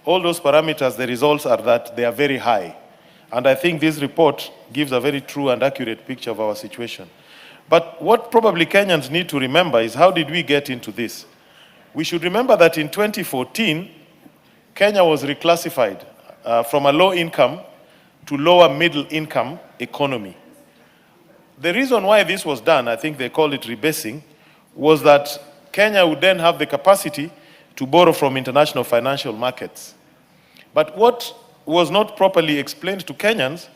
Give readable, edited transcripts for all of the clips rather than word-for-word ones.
all those parameters, the results are that they are very high. And I think this report gives a very true and accurate picture of our situation. But what probably Kenyans need to remember is, how did we get into this? We should remember that in 2014, Kenya was reclassified from a low income to lower middle income economy. The reason why this was done, I think they call it rebasing, was that Kenya would then have the capacity to borrow from international financial markets. But what was not properly explained to Kenyans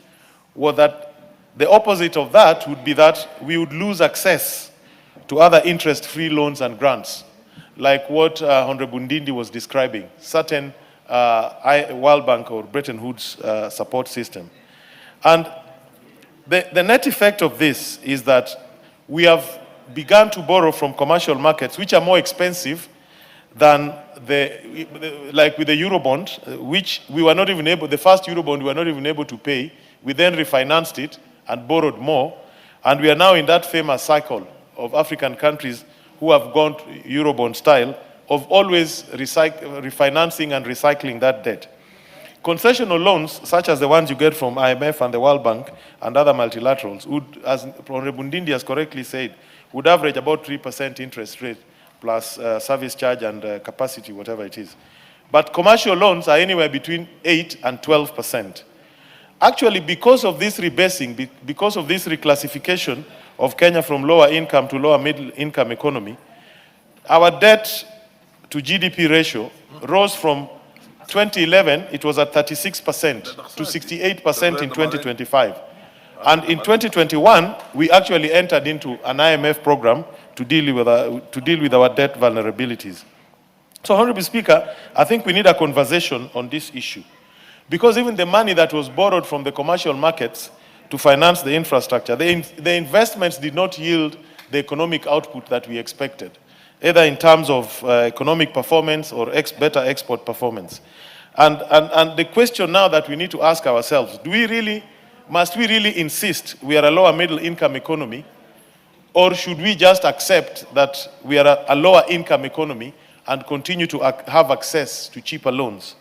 was that the opposite of that would be that we would lose access to other interest-free loans and grants, like what Honorable Ndindi was describing, certain World Bank or Bretton Woods support system. And the net effect of this is that we have begun to borrow from commercial markets, which are more expensive than like with the Eurobond, which we were not even able, the first Eurobond we were not even able to pay. We then refinanced it and borrowed more. And we are now in that famous cycle of African countries who have gone to Eurobond style of always refinancing and recycling that debt. Concessional loans, such as the ones you get from IMF and the World Bank and other multilaterals, would, as Honorable Ndindi has correctly said, would average about 3% interest rate plus service charge and capacity, whatever it is. But commercial loans are anywhere between 8 and 12%. Actually, because of this rebasing, because of this reclassification of Kenya from lower income to lower middle income economy, our debt to GDP ratio rose from 2011, it was at 36% to 68% in 2025. And in 2021, we actually entered into an IMF program to deal with our debt vulnerabilities. So, Honorable Speaker, I think we need a conversation on this issue. Because even the money that was borrowed from the commercial markets to finance the infrastructure, the investments did not yield the economic output that we expected, either in terms of economic performance or better export performance. And the question now that we need to ask ourselves, must we really insist we are a lower middle income economy, or should we just accept that we are a lower income economy and continue to have access to cheaper loans?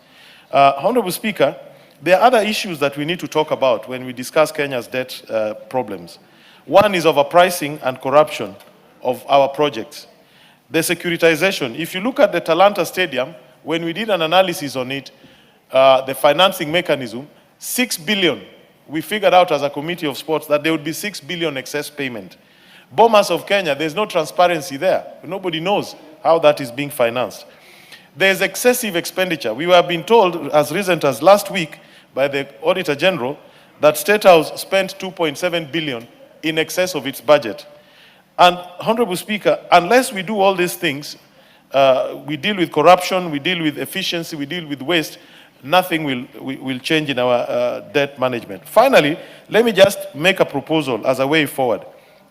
Honorable Speaker, there are other issues that we need to talk about when we discuss Kenya's debt problems. One is overpricing and corruption of our projects. The securitization, if you look at the Talanta Stadium, when we did an analysis on it, the financing mechanism, 6 billion, we figured out as a committee of sports that there would be 6 billion excess payment. Bomas of Kenya, there's no transparency there. Nobody knows how that is being financed. There's excessive expenditure. We were being told as recent as last week by the Auditor General that State House spent 2.7 billion in excess of its budget. And Honorable Speaker, unless we do all these things, we deal with corruption, we deal with efficiency, we deal with waste, nothing will change in our debt management. Finally, let me just make a proposal as a way forward.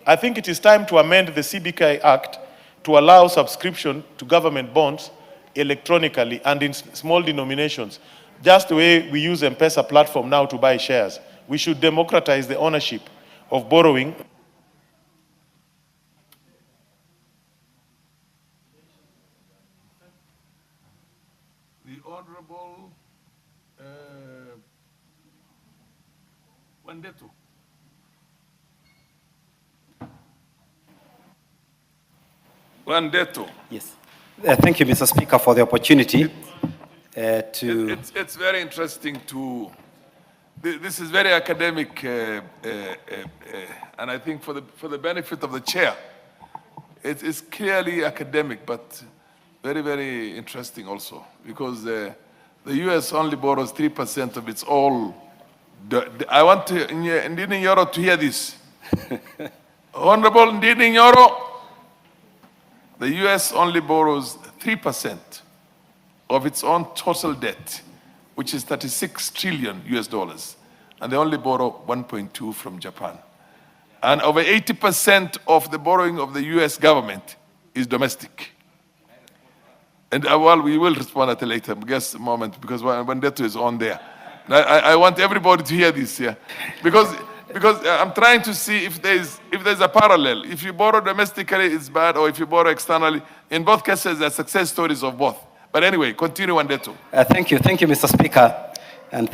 I think it is time to amend the CBK Act to allow subscription to government bonds electronically and in small denominations, just the way we use M-Pesa platform now to buy shares. We should democratize the ownership of borrowing. The Honorable Wandeto. Wandeto. Yes. Thank you, Mr. Speaker, for the opportunity It's very interesting to... This is very academic, and I think for the benefit of the chair, it is clearly academic, but very, very interesting also, because the US only borrows 3% of its all. I want Ndini Nyoro to hear this. Honorable Ndini Nyoro, the US only borrows 3% of its own total debt, which is 36 trillion US dollars. And they only borrow 1.2 from Japan. And over 80% of the borrowing of the US government is domestic. And well, we will respond at a later moment, because Wandeto is on there. I want everybody to hear this here. Because I'm trying to see if there's a parallel. If you borrow domestically, it's bad, or if you borrow externally. In both cases, there are success stories of both. But anyway, continue, Wandeto. Thank you, Mr. Speaker.